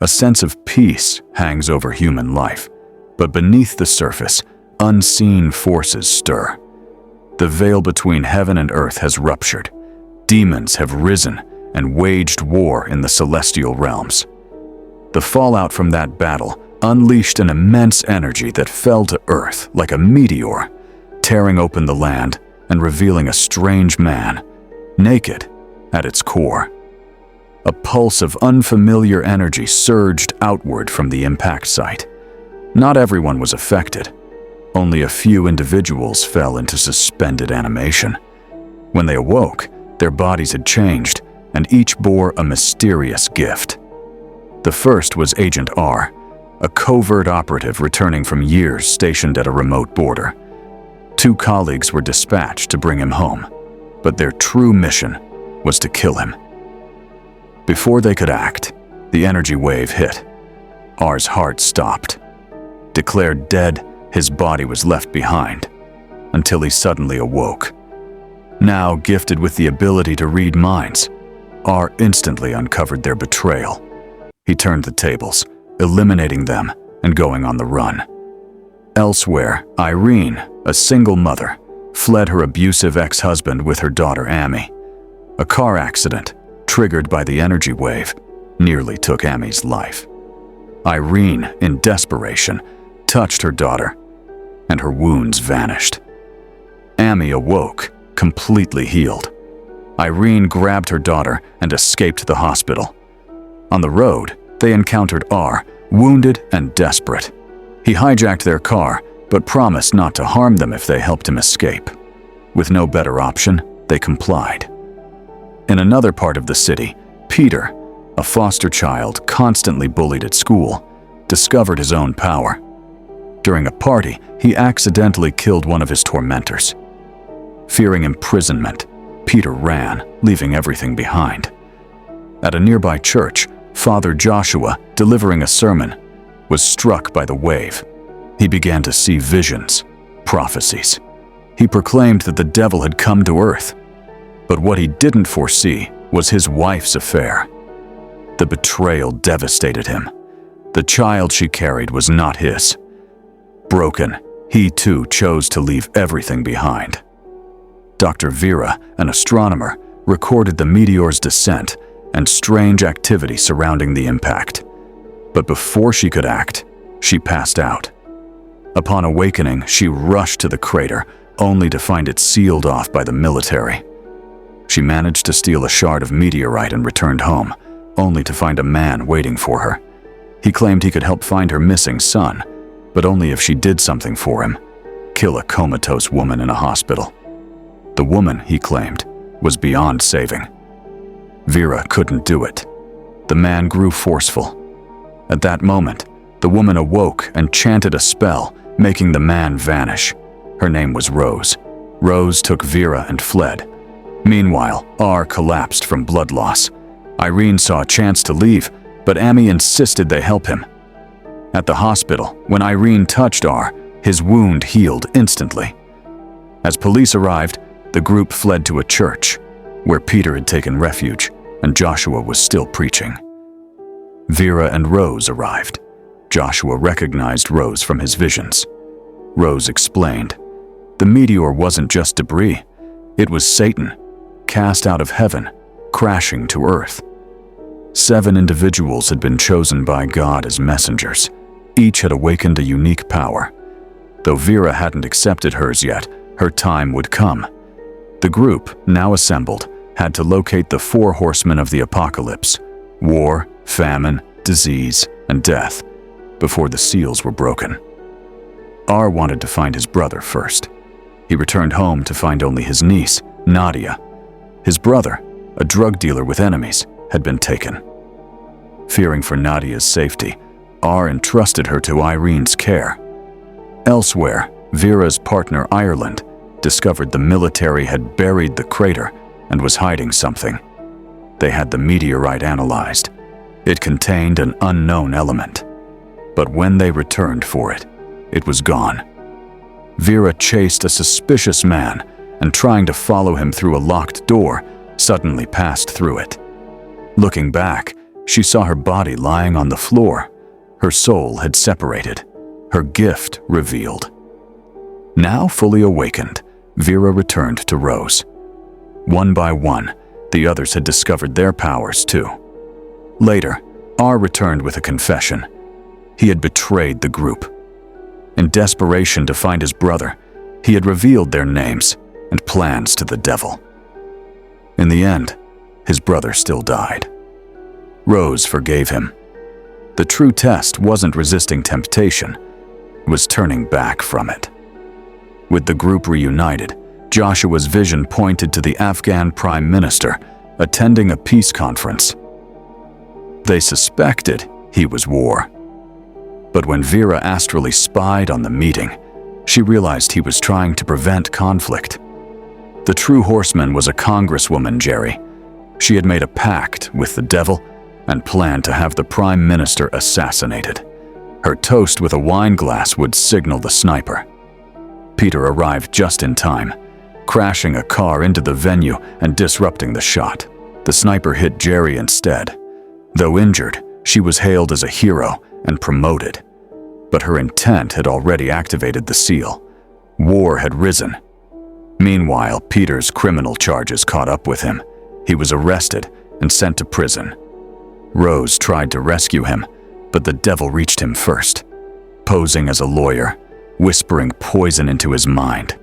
A sense of peace hangs over human life, but beneath the surface, unseen forces stir. The veil between heaven and earth has ruptured. Demons have risen and waged war in the celestial realms. The fallout from that battle unleashed an immense energy that fell to earth like a meteor, tearing open the land and revealing a strange man, naked at its core. A pulse of unfamiliar energy surged outward from the impact site. Not everyone was affected. Only a few individuals fell into suspended animation. When they awoke, their bodies had changed, and each bore a mysterious gift. The first was Agent R, a covert operative returning from years stationed at a remote border. 2 colleagues were dispatched to bring him home, but their true mission was to kill him. Before they could act, the energy wave hit. R's heart stopped. Declared dead, his body was left behind, until he suddenly awoke. Now gifted with the ability to read minds, R instantly uncovered their betrayal. He turned the tables, eliminating them and going on the run. Elsewhere, Irene, a single mother, fled her abusive ex-husband with her daughter Amy. A car accident, triggered by the energy wave, nearly took Amy's life. Irene, in desperation, touched her daughter, and her wounds vanished. Amy awoke, completely healed. Irene grabbed her daughter and escaped the hospital. On the road, they encountered R, wounded and desperate. He hijacked their car, but promised not to harm them if they helped him escape. With no better option, they complied. In another part of the city, Peter, a foster child constantly bullied at school, discovered his own power. During a party, he accidentally killed one of his tormentors. Fearing imprisonment, Peter ran, leaving everything behind. At a nearby church, Father Joshua, delivering a sermon, was struck by the wave. He began to see visions, prophecies. He proclaimed that the devil had come to earth. But what he didn't foresee was his wife's affair. The betrayal devastated him. The child she carried was not his. Broken, he too chose to leave everything behind. Dr. Vera, an astronomer, recorded the meteor's descent and strange activity surrounding the impact. But before she could act, she passed out. Upon awakening, she rushed to the crater, only to find it sealed off by the military. She managed to steal a shard of meteorite and returned home, only to find a man waiting for her. He claimed he could help find her missing son, but only if she did something for him, kill a comatose woman in a hospital. The woman, he claimed, was beyond saving. Vera couldn't do it. The man grew forceful. At that moment, the woman awoke and chanted a spell, making the man vanish. Her name was Rose. Rose took Vera and fled. Meanwhile, R collapsed from blood loss. Irene saw a chance to leave, but Amy insisted they help him. At the hospital, when Irene touched R, his wound healed instantly. As police arrived, the group fled to a church, where Peter had taken refuge, and Joshua was still preaching. Vera and Rose arrived. Joshua recognized Rose from his visions. Rose explained, the meteor wasn't just debris, it was Satan, cast out of heaven, crashing to earth. 7 individuals had been chosen by God as messengers. Each had awakened a unique power. Though Vera hadn't accepted hers yet, her time would come. The group, now assembled, had to locate the 4 horsemen of the apocalypse: war, famine, disease, and death, before the seals were broken. R wanted to find his brother first. He returned home to find only his niece, Nadia. His brother, a drug dealer with enemies, had been taken. Fearing for Nadia's safety, R entrusted her to Irene's care. Elsewhere, Vera's partner Ireland discovered the military had buried the crater and was hiding something. They had the meteorite analyzed. It contained an unknown element. But when they returned for it, it was gone. Vera chased a suspicious man and, trying to follow him through a locked door, suddenly passed through it. Looking back, She saw her body lying on the floor. Her soul had separated, her gift revealed. Now fully awakened, Vera returned to Rose. One by one, the others had discovered their powers too. Later, R returned with a confession. He had betrayed the group. In desperation to find his brother, he had revealed their names and plans to the devil. In the end, his brother still died. Rose forgave him. The true test wasn't resisting temptation, it was turning back from it. With the group reunited, Joshua's vision pointed to the Afghan Prime Minister attending a peace conference. They suspected he was war. But when Vera astrally spied on the meeting, she realized he was trying to prevent conflict. The true horseman was a congresswoman, Jerry. She had made a pact with the devil and planned to have the prime minister assassinated. Her toast with a wine glass would signal the sniper. Peter arrived just in time, crashing a car into the venue and disrupting the shot. The sniper hit Jerry instead. Though injured, she was hailed as a hero and promoted. But her intent had already activated the seal. War had risen. Meanwhile, Peter's criminal charges caught up with him. He was arrested and sent to prison. Rose tried to rescue him, but the devil reached him first, posing as a lawyer, whispering poison into his mind.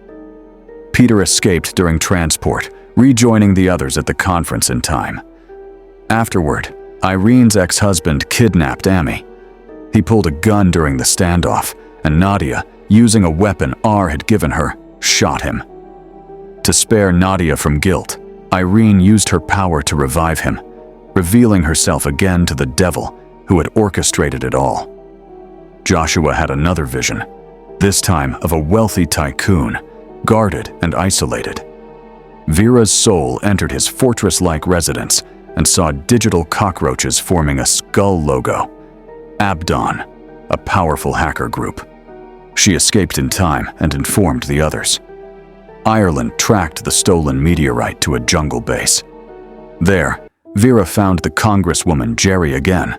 Peter escaped during transport, rejoining the others at the conference in time. Afterward, Irene's ex-husband kidnapped Amy. He pulled a gun during the standoff, and Nadia, using a weapon R had given her, shot him. To spare Nadia from guilt, Irene used her power to revive him, revealing herself again to the devil who had orchestrated it all. Joshua had another vision, this time of a wealthy tycoon, guarded and isolated. Vera's soul entered his fortress-like residence and saw digital cockroaches forming a skull logo. Abdon, a powerful hacker group. She escaped in time and informed the others. Ireland tracked the stolen meteorite to a jungle base. There, Vera found the congresswoman Jerry again,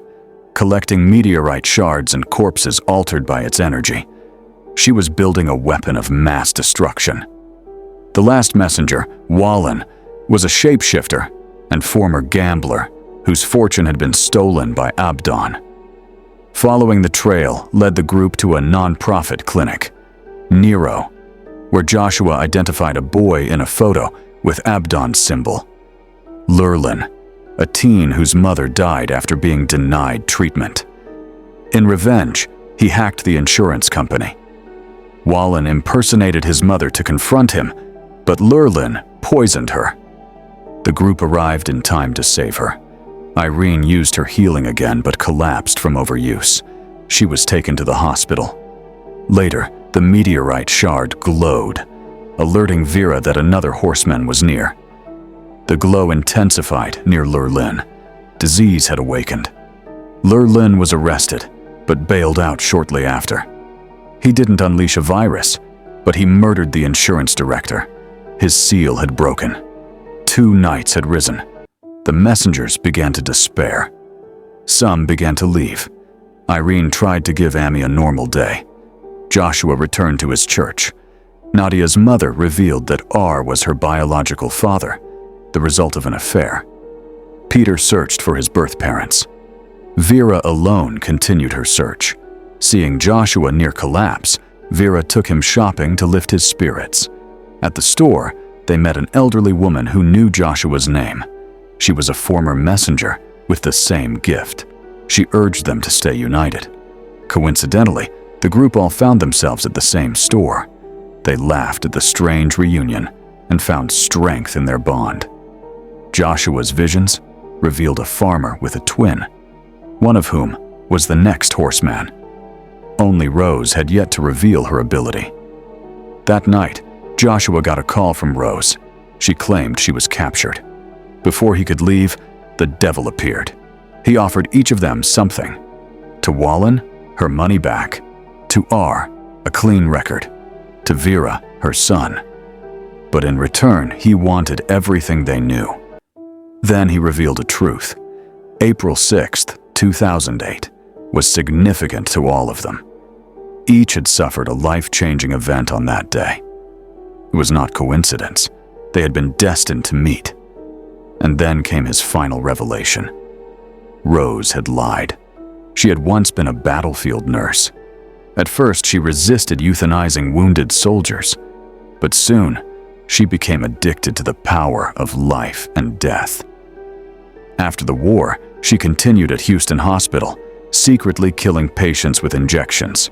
collecting meteorite shards and corpses altered by its energy. She was building a weapon of mass destruction. The last messenger, Wallen, was a shapeshifter and former gambler whose fortune had been stolen by Abdon. Following the trail led the group to a non-profit clinic, Nero, where Joshua identified a boy in a photo with Abdon's symbol. Lurlin, a teen whose mother died after being denied treatment. In revenge, he hacked the insurance company. Wallen impersonated his mother to confront him, but Lurlin poisoned her. The group arrived in time to save her. Irene used her healing again but collapsed from overuse. She was taken to the hospital. Later, the meteorite shard glowed, alerting Vera that another horseman was near. The glow intensified near Lurlin. Disease had awakened. Lurlin was arrested, but bailed out shortly after. He didn't unleash a virus, but he murdered the insurance director. His seal had broken. 2 knights had risen. The messengers began to despair. Some began to leave. Irene tried to give Amy a normal day. Joshua returned to his church. Nadia's mother revealed that R was her biological father, the result of an affair. Peter searched for his birth parents. Vera alone continued her search. Seeing Joshua near collapse, Vera took him shopping to lift his spirits. At the store, they met an elderly woman who knew Joshua's name. She was a former messenger with the same gift. She urged them to stay united. Coincidentally, the group all found themselves at the same store. They laughed at the strange reunion and found strength in their bond. Joshua's visions revealed a farmer with a twin, one of whom was the next horseman. Only Rose had yet to reveal her ability. That night, Joshua got a call from Rose. She claimed she was captured. Before he could leave, the devil appeared. He offered each of them something. To Wallen, her money back. To R, a clean record. To Vera, her son. But in return, he wanted everything they knew. Then he revealed a truth. April 6, 2008, was significant to all of them. Each had suffered a life-changing event on that day. It was not coincidence. They had been destined to meet. And then came his final revelation. Rose had lied. She had once been a battlefield nurse. At first, she resisted euthanizing wounded soldiers, but soon, she became addicted to the power of life and death. After the war, she continued at Houston Hospital, secretly killing patients with injections.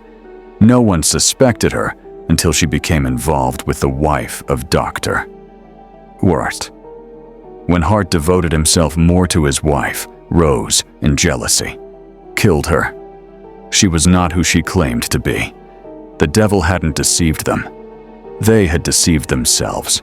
No one suspected her until she became involved with the wife of Dr. Worst. When Hart devoted himself more to his wife, Rose, in jealousy, killed her. She was not who she claimed to be. The devil hadn't deceived them. They had deceived themselves.